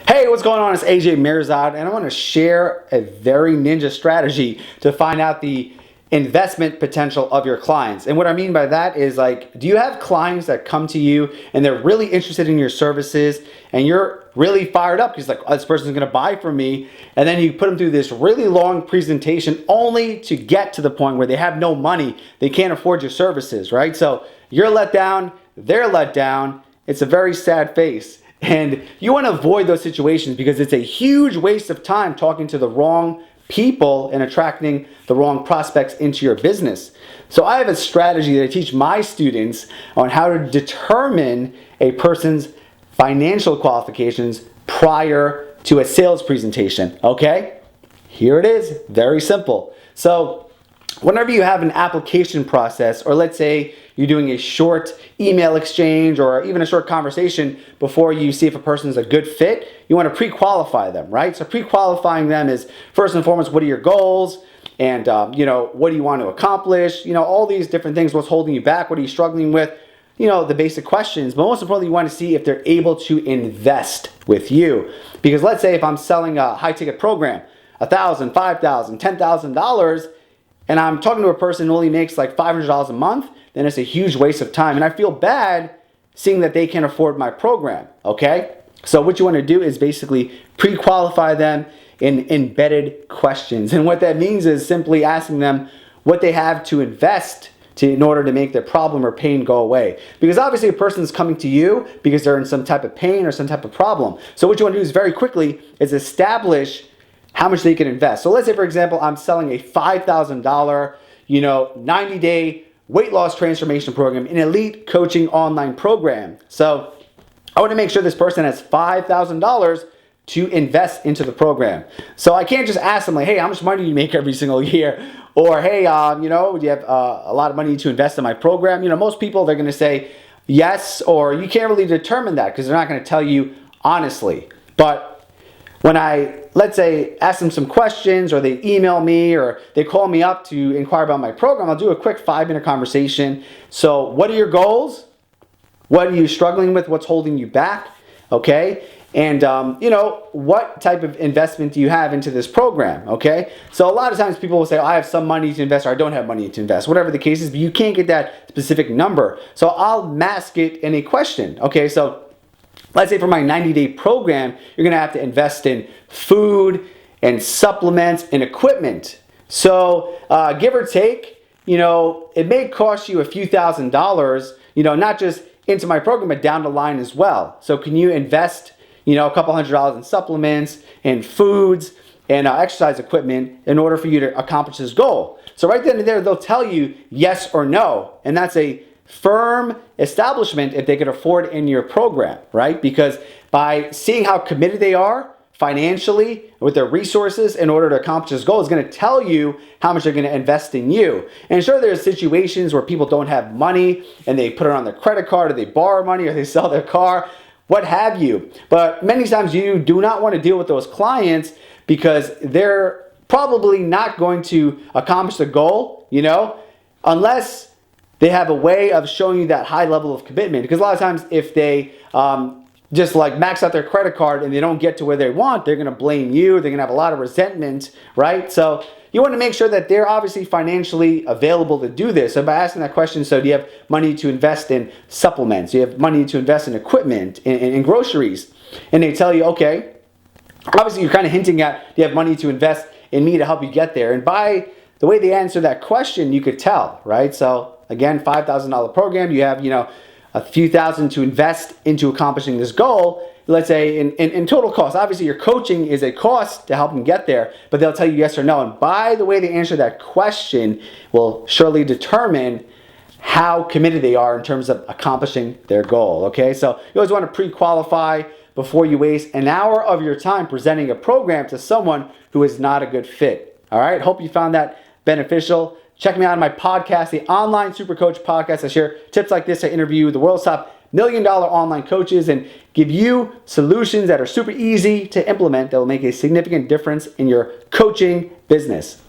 Hey, what's going on? It's AJ Mirzad, and I want to share a very ninja strategy to find out the investment potential of your clients. And what I mean by that is, like, do you have clients that come to you and they're really interested in your services and you're really fired up because, like, oh, this person's going to buy from me, and then you put them through this really long presentation only to get to the point where they have no money, they can't afford your services, right? So you're let down, they're let down. It's a very sad face. And you want to avoid those situations because it's a huge waste of time talking to the wrong people and attracting the wrong prospects into your business. So I have a strategy that I teach my students on how to determine a person's financial qualifications prior to a sales presentation. Okay? Here it is. Very simple. So whenever you have an application process, or let's say you're doing a short email exchange or even a short conversation before you see if a person is a good fit, you want to pre-qualify them, right? So pre-qualifying them is, first and foremost, what are your goals? And, what do you want to accomplish? All these different things. What's holding you back? What are you struggling with? The basic questions. But most importantly, you want to see if they're able to invest with you. Because let's say if I'm selling a high-ticket program, $1,000, $5,000, $10,000, and I'm talking to a person who only makes like $500 a month, then it's a huge waste of time. And I feel bad seeing that they can't afford my program, okay? So what you want to do is basically pre-qualify them in embedded questions. And what that means is simply asking them what they have to invest in order to make their problem or pain go away. Because obviously a person is coming to you because they're in some type of pain or some type of problem. So what you want to do is very quickly is establish how much they can invest. So let's say, for example, I'm selling a $5,000, 90-day weight loss transformation program, an elite coaching online program. So I want to make sure this person has $5,000 to invest into the program. So I can't just ask them like, hey, how much money do you make every single year? Or, hey, do you have a lot of money to invest in my program? Most people, they're going to say yes, or you can't really determine that because they're not going to tell you honestly. But when I, let's say, ask them some questions, or they email me, or they call me up to inquire about my program, I'll do a quick 5-minute conversation. So what are your goals? What are you struggling with? What's holding you back? Okay? And, what type of investment do you have into this program? Okay? So a lot of times people will say, oh, I have some money to invest, or I don't have money to invest, whatever the case is, but you can't get that specific number. So I'll mask it in a question. Okay? So let's say for my 90-day program, you're going to have to invest in food and supplements and equipment. So give or take, it may cost you a few $1,000s, not just into my program, but down the line as well. So can you invest, a couple $100s in supplements and foods and exercise equipment in order for you to accomplish this goal? So right then and there, they'll tell you yes or no. And that's a firm establishment if they can afford in your program, right? Because by seeing how committed they are financially with their resources in order to accomplish this goal is going to tell you how much they're going to invest in you. And sure, there's situations where people don't have money and they put it on their credit card, or they borrow money, or they sell their car, what have you. But many times you do not want to deal with those clients because they're probably not going to accomplish the goal, unless they have a way of showing you that high level of commitment. Because a lot of times if they just like max out their credit card and they don't get to where they want, they're going to blame you. They're going to have a lot of resentment, right? So you want to make sure that they're obviously financially available to do this. So by asking that question, so do you have money to invest in supplements? Do you have money to invest in equipment, in groceries? And they tell you, okay. Obviously you're kind of hinting at, do you have money to invest in me to help you get there? And by the way they answer that question, you could tell, right? So again, $5,000 program, you have, a few thousand to invest into accomplishing this goal. Let's say in total cost. Obviously, your coaching is a cost to help them get there, but they'll tell you yes or no. And by the way they answer that question will surely determine how committed they are in terms of accomplishing their goal, okay? So you always want to pre-qualify before you waste an hour of your time presenting a program to someone who is not a good fit, all right? Hope you found that beneficial. Check me out on my podcast, the Online Super Coach Podcast. I share tips like this. I interview the world's top $1 million online coaches and give you solutions that are super easy to implement that will make a significant difference in your coaching business.